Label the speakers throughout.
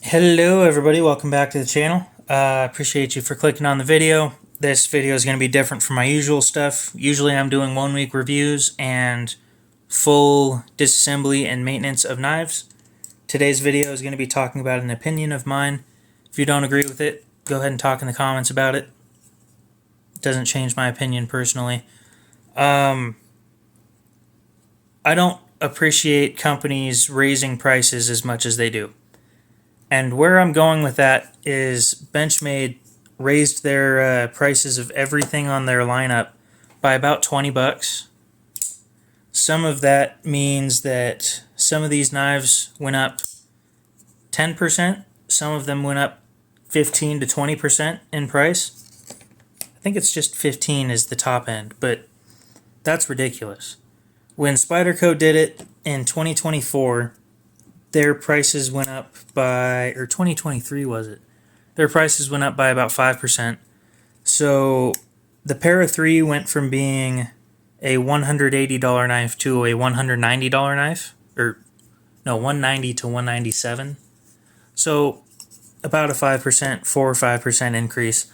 Speaker 1: Hello everybody, welcome back to the channel. Appreciate you for clicking on the video. This video is going to be different from my usual stuff. Usually I'm doing 1 week reviews and full disassembly and maintenance of knives. Today's video is going to be talking about an opinion of mine. If you don't agree with it, go ahead and talk in the comments about it. It doesn't change my opinion personally. I don't appreciate companies raising prices as much as they do. And where I'm going with that is Benchmade raised their prices of everything on their lineup by about 20 bucks. Some of that means that some of these knives went up 10%. Some of them went up 15 to 20% in price. I think it's just 15 is the top end, but that's ridiculous. When Spyderco did it in 2024, their prices went up by, or 2023 was it? Their prices went up by about 5%. So the Para 3 went from being a $180 knife to a $190 knife, or no, 190 to 197. So about a 5%, 4 or 5% increase.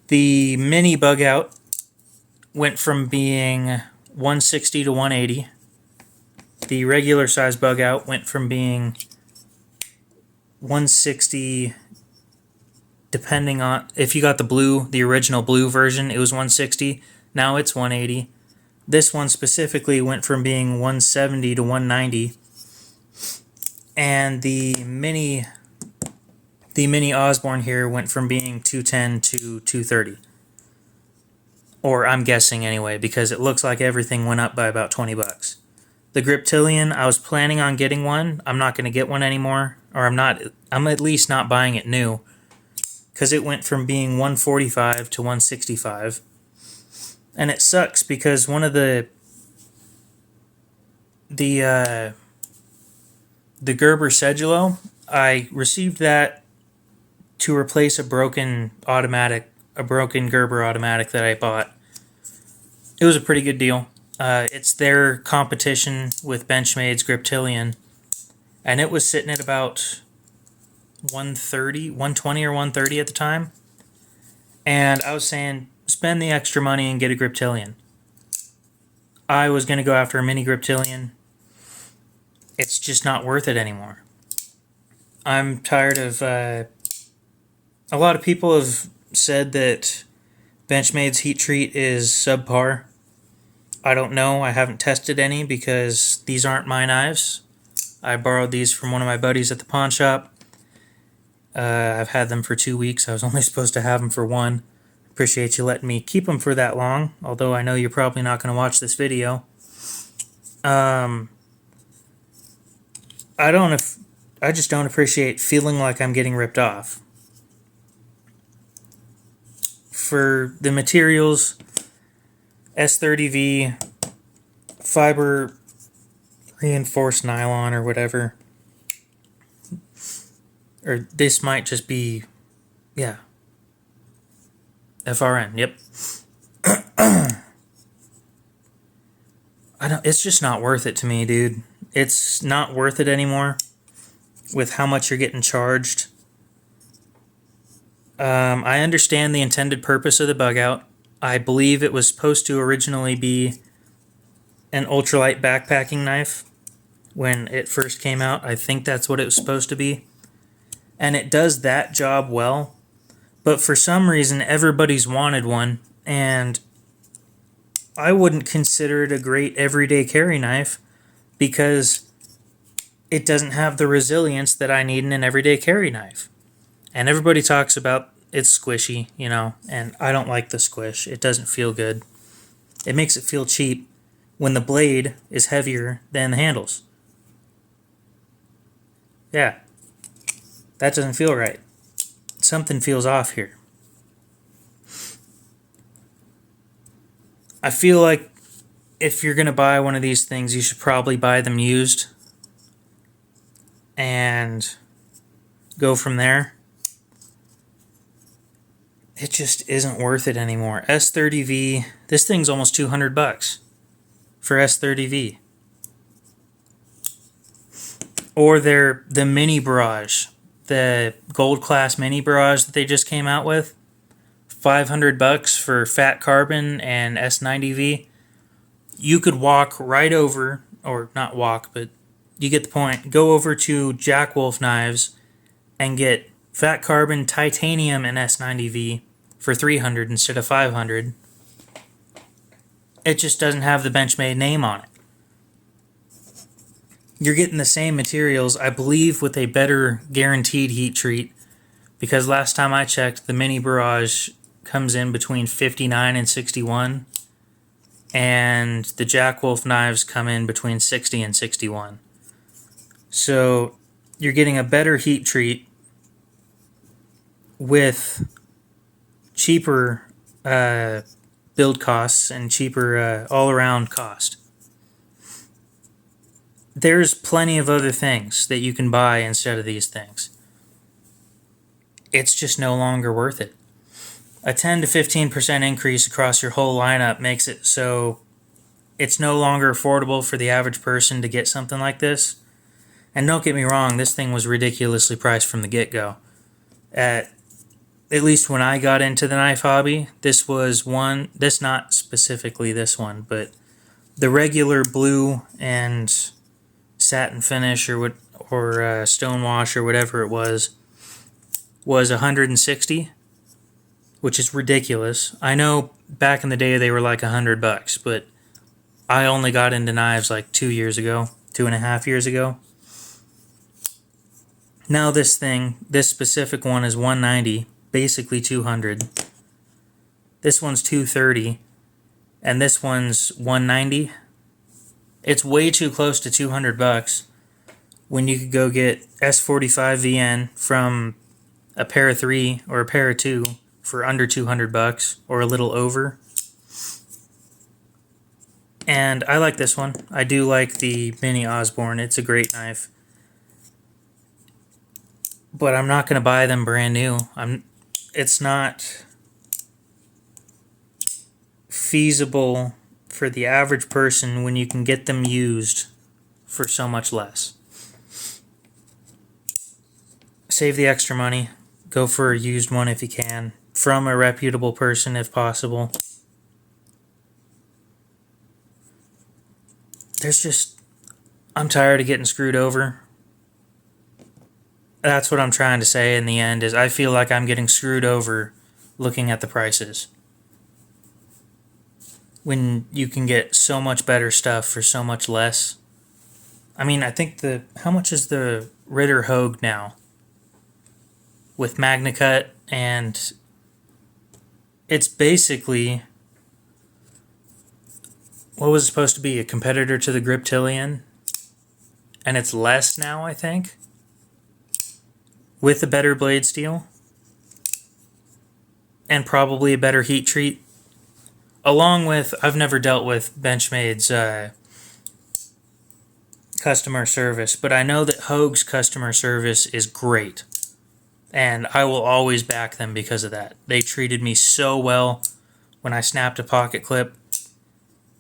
Speaker 1: The mini bug out went from being 160 to 180. The regular size bug out went from being 160, depending on, if you got the original blue version, it was 160. Now it's 180. This one specifically went from being 170 to 190. And the mini Osborne here went from being 210 to 230. Or I'm guessing anyway, because it looks like everything went up by about 20 bucks. The Griptilian, I was planning on getting one. I'm not going to get one anymore, or I'm at least not buying it new, because it went from being 145 to 165. And it sucks because one of the Gerber Sedulo, I received that to replace a broken Gerber automatic that I bought. It was a pretty good deal. It's their competition with Benchmade's Griptilian, and it was sitting at about 120 or 130 at the time. And I was saying, spend the extra money and get a Griptilian. I was going to go after a mini Griptilian. It's just not worth it anymore. I'm tired of... a lot of people have said that Benchmade's heat treat is subpar. I don't know. I haven't tested any because these aren't my knives. I borrowed these from one of my buddies at the pawn shop. I've had them for 2 weeks. I was only supposed to have them for 1. Appreciate you letting me keep them for that long, although I know you're probably not going to watch this video. I just don't appreciate feeling like I'm getting ripped off. For the materials, S30V, fiber reinforced nylon or whatever. Or this might just be, yeah, FRN, yep. It's just not worth it to me, dude. It's not worth it anymore with how much you're getting charged. I understand the intended purpose of the bug out. I believe it was supposed to originally be an ultralight backpacking knife when it first came out. I think that's what it was supposed to be. And it does that job well. But for some reason, everybody's wanted one. And I wouldn't consider it a great everyday carry knife because it doesn't have the resilience that I need in an everyday carry knife. And everybody talks about it's squishy, you know, and I don't like the squish. It doesn't feel good. It makes it feel cheap when the blade is heavier than the handles. Yeah, that doesn't feel right. Something feels off here. I feel like if you're going to buy one of these things, you should probably buy them used and go from there. It just isn't worth it anymore. S30V, this thing's almost 200 bucks for S30V. Or the mini barrage. the gold class mini barrage that they just came out with, $500 for fat carbon and S90V. You could walk right over, or not walk, but you get the point. Go over to Jack Wolf Knives and get fat carbon, titanium, and S90V for $300 instead of $500. It just doesn't have the Benchmade name on it. You're getting the same materials, I believe, with a better guaranteed heat treat, because last time I checked, the mini barrage comes in between 59 and 61, and the Jack Wolf knives come in between 60 and 61. So you're getting a better heat treat with cheaper build costs and cheaper all-around cost. There's plenty of other things that you can buy instead of these things. It's just no longer worth it. A 10 to 15% increase across your whole lineup makes it so it's no longer affordable for the average person to get something like this. And don't get me wrong, this thing was ridiculously priced from the get-go. At least when I got into the knife hobby, this not specifically this one, but the regular blue and satin finish or stonewash or whatever it was $160, which is ridiculous. I know back in the day they were like $100, but I only got into knives like 2 years ago, 2.5 years ago. Now this specific one is $190, basically $200. This one's $230, and this one's $190. It's way too close to $200 when you could go get S45 VN from a pair of 3 or a pair of 2 for under $200 or a little over. And I like this one. I do like the Mini Osborne. It's a great knife. But I'm not going to buy them brand new. It's not feasible for the average person when you can get them used for so much less. Save the extra money. Go for a used one if you can, from a reputable person if possible. I'm tired of getting screwed over. That's what I'm trying to say in the end, is I feel like I'm getting screwed over looking at the prices, when you can get so much better stuff for so much less. I mean, I think how much is the Ritter Hogue now? With MagnaCut, and it's basically, what was it supposed to be, a competitor to the Griptilian? And it's less now, I think, with a better blade steel, and probably a better heat treat. Along with, I've never dealt with Benchmade's customer service, but I know that Hogue's customer service is great. And I will always back them because of that. They treated me so well when I snapped a pocket clip.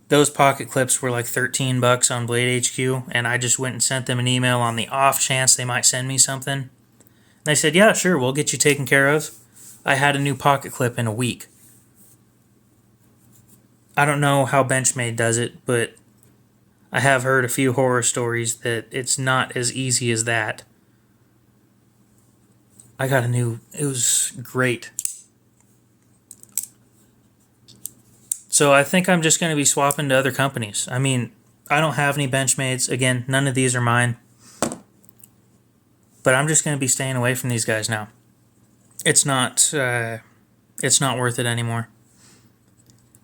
Speaker 1: Those pocket clips were like $13 on Blade HQ, and I just went and sent them an email on the off chance they might send me something. And they said, yeah, sure, we'll get you taken care of. I had a new pocket clip in a week. I don't know how Benchmade does it, but I have heard a few horror stories that it's not as easy as that. It was great. So I think I'm just going to be swapping to other companies. I mean, I don't have any Benchmades. Again, none of these are mine. But I'm just going to be staying away from these guys now. It's not worth it anymore.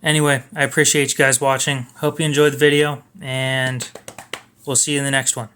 Speaker 1: Anyway, I appreciate you guys watching. Hope you enjoyed the video, and we'll see you in the next one.